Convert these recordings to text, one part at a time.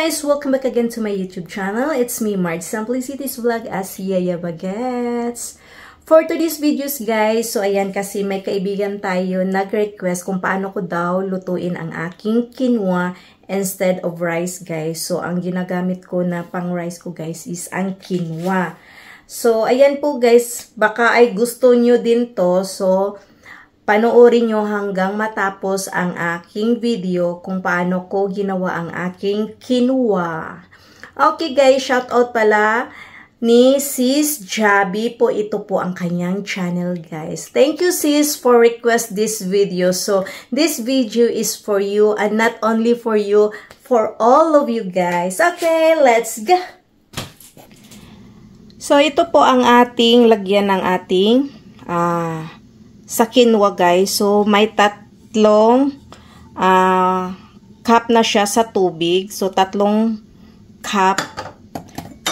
guys! Welcome back again to my YouTube channel. It's me, Marge Simplicity's Vlog as Yaya Bagets. For today's videos guys, so ayan kasi may kaibigan tayo nag-request kung paano ko daw lutuin ang aking quinoa instead of rice guys. So ang ginagamit ko na pang rice ko guys is ang quinoa. So ayan po guys, baka ay gusto nyo din to. So panoorin nyo hanggang matapos ang aking video kung paano ko ginawa ang aking quinoa. Okay guys, shout out pala ni Sis Jabi po. Ito po ang kanyang channel guys. Thank you sis for request this video. So this video is for you and not only for you, for all of you guys. Okay, let's go! So ito po ang ating lagyan ng ating sa quinoa guys. So may tatlong cup na siya sa tubig. So tatlong cup.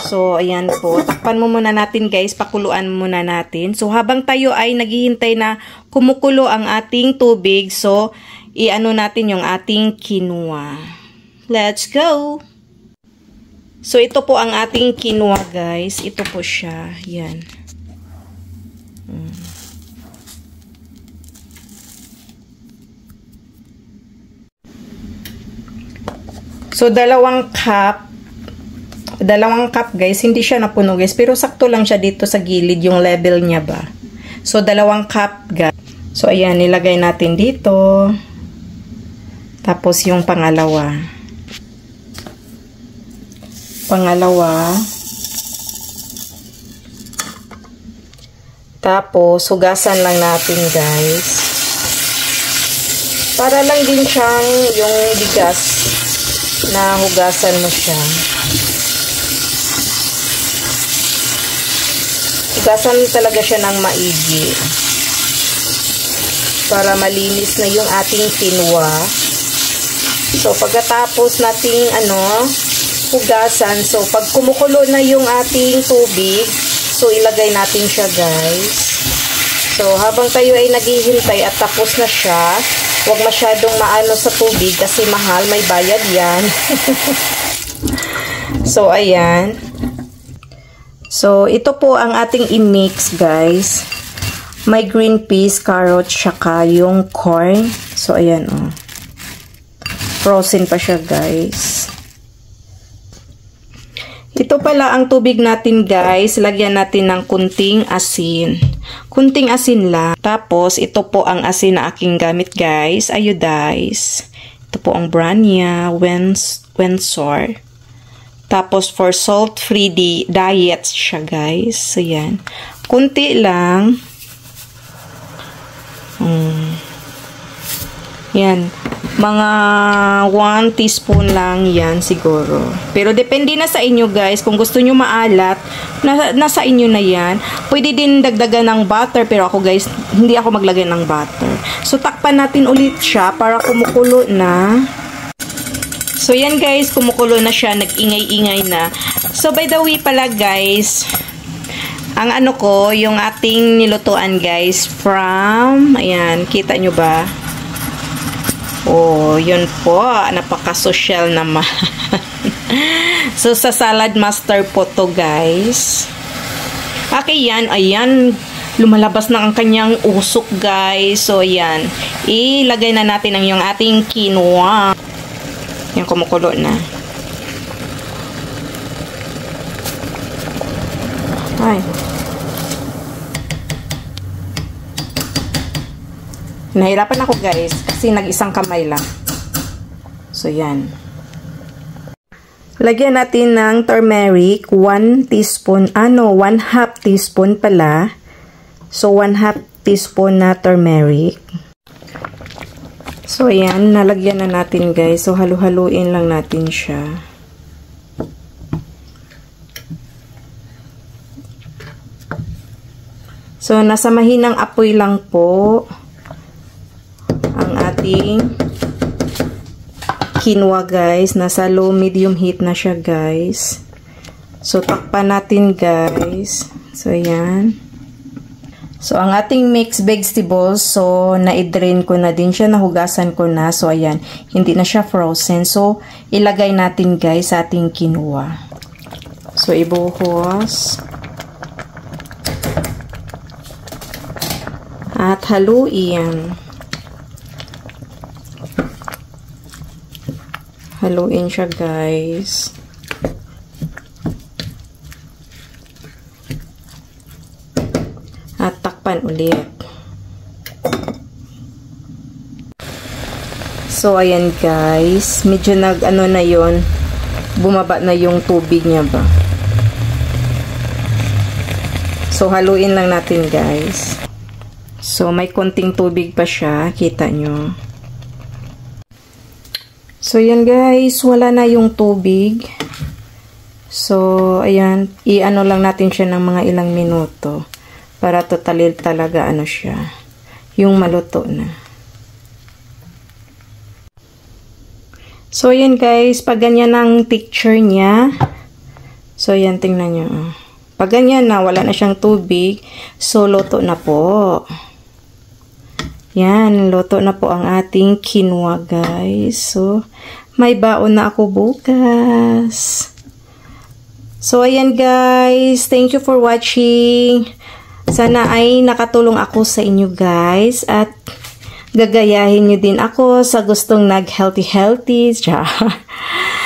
So ayan po. Takpan mo muna natin guys. Pakuluan muna natin. So habang tayo ay naghihintay na kumukulo ang ating tubig. So iano natin yung ating quinoa. Let's go! So ito po ang ating quinoa guys. Ito po siya. Yan. So, dalawang cup guys, hindi siya napuno guys, pero sakto lang siya dito sa gilid yung level niya ba. So, dalawang cup guys. So, ayan, nilagay natin dito. Tapos, yung pangalawa. Tapos, hugasan lang natin guys. Para lang din siyang yung bigas na hugasan mo siya. Hugasan talaga siya ng maigi para malinis na yung ating quinoa. So pagkatapos nating hugasan, so pag kumukulo na yung ating tubig, so ilagay natin siya guys. So habang tayo ay naghihintay at tapos na siya, huwag masyadong maano sa tubig kasi mahal, may bayad yan. So, ayan. So, ito po ang ating i-mix, guys. May green peas, carrot, saka yung corn. So, ayan, oh. Frozen pa siya, guys. Ito pala ang tubig natin, guys. Lagyan natin ng kunting asin. Kunting asin lang. Tapos, ito po ang asin na aking gamit, guys. Iodized. Ito po ang brand niya. Windsor. Tapos, for salt-free diet siya, guys. So, yan. Kunti lang. Yan. Mga 1 teaspoon lang yan siguro. Pero depende na sa inyo guys. Kung gusto nyo maalat, nasa inyo na yan. Pwede din dagdagan ng butter. Pero ako guys, hindi ako maglagay ng butter. So takpan natin ulit siya para kumukulo na. So yan guys, kumukulo na siya. Nag-ingay-ingay na. So by the way pala guys, ang yung ating nilutuan guys from, ayan, kita nyo ba? Oh, yun po. Napaka-social naman. So, sa salad master po to, guys. Okay, yan. Ayan. Lumalabas na ang kanyang usok, guys. So, ayan. Ilagay na natin ang yung ating quinoa. Yan, kumukulo na. Ay. Nahirapan ako, guys. Kasi nag-isang kamay lang. So, yan. Lagyan natin ng turmeric. 1 teaspoon. 1/2 teaspoon pala. So, 1/2 teaspoon na turmeric. So, ayan. Nalagyan na natin, guys. So, halu-haluin lang natin siya. So, nasa mahinang apoy lang po ang ating quinoa guys. Nasa low medium heat na siya guys. So takpan natin guys. So ayan. So, ang ating mixed vegetables, so, na-drain ko na din siya, nahugasan ko na. So, ayan, hindi na siya frozen. So, ilagay natin guys sa ating quinoa. So, ibuhos. At haluin. Haluin siya guys. At takpan ulit. So, ayan guys. Medyo nag-ano na yon, bumaba na yung tubig niya ba. So, haluin lang natin guys. So, may konting tubig pa siya. Kita nyo. So, ayan guys. Wala na yung tubig. So, ayan. I-ano lang natin siya ng mga ilang minuto. Para totally talaga ano siya, yung maluto na. So, ayan guys, pag ganyan ang texture niya. So, ayan, tingnan nyo. Pag ganyan na, wala na siyang tubig. So, luto na po. Yan, luto na po ang ating quinoa guys. So, may baon na ako bukas. So, ayan guys, thank you for watching. Sana ay nakatulong ako sa inyo guys at gagayahin nyo din ako sa gustong nag-healthy.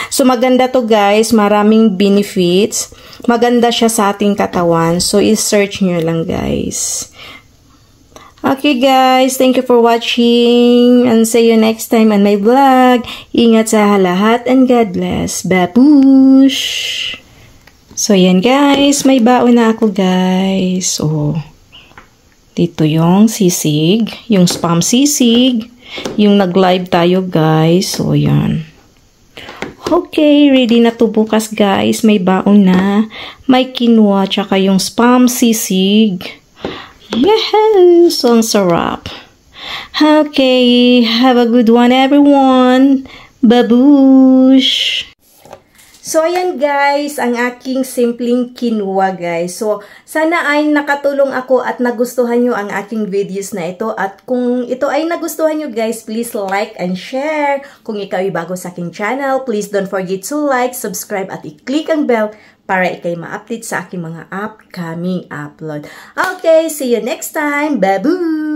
So maganda to guys, maraming benefits. Maganda siya sa ating katawan. So i-search nyo lang guys. Okay guys, thank you for watching and see you next time on my vlog. Ingat sa lahat and God bless. Babush! So, yan guys. May baon na ako guys. Oh. Dito yung sisig. Yung spam sisig. Yung nag-live tayo guys. So, yan. Okay. Ready na to bukas guys. May baon na. May quinoa. Tsaka yung spam sisig. Yes! So, ang sarap. Okay. Have a good one everyone. Babush! So, ayan guys, ang aking simpleng quinoa guys. So, sana ay nakatulong ako at nagustuhan nyo ang aking videos na ito. At kung ito ay nagustuhan nyo guys, please like and share. Kung ikaw ay bago sa aking channel, please don't forget to like, subscribe at i-click ang bell para ikay ma-update sa aking mga upcoming upload. Okay, see you next time. Babu!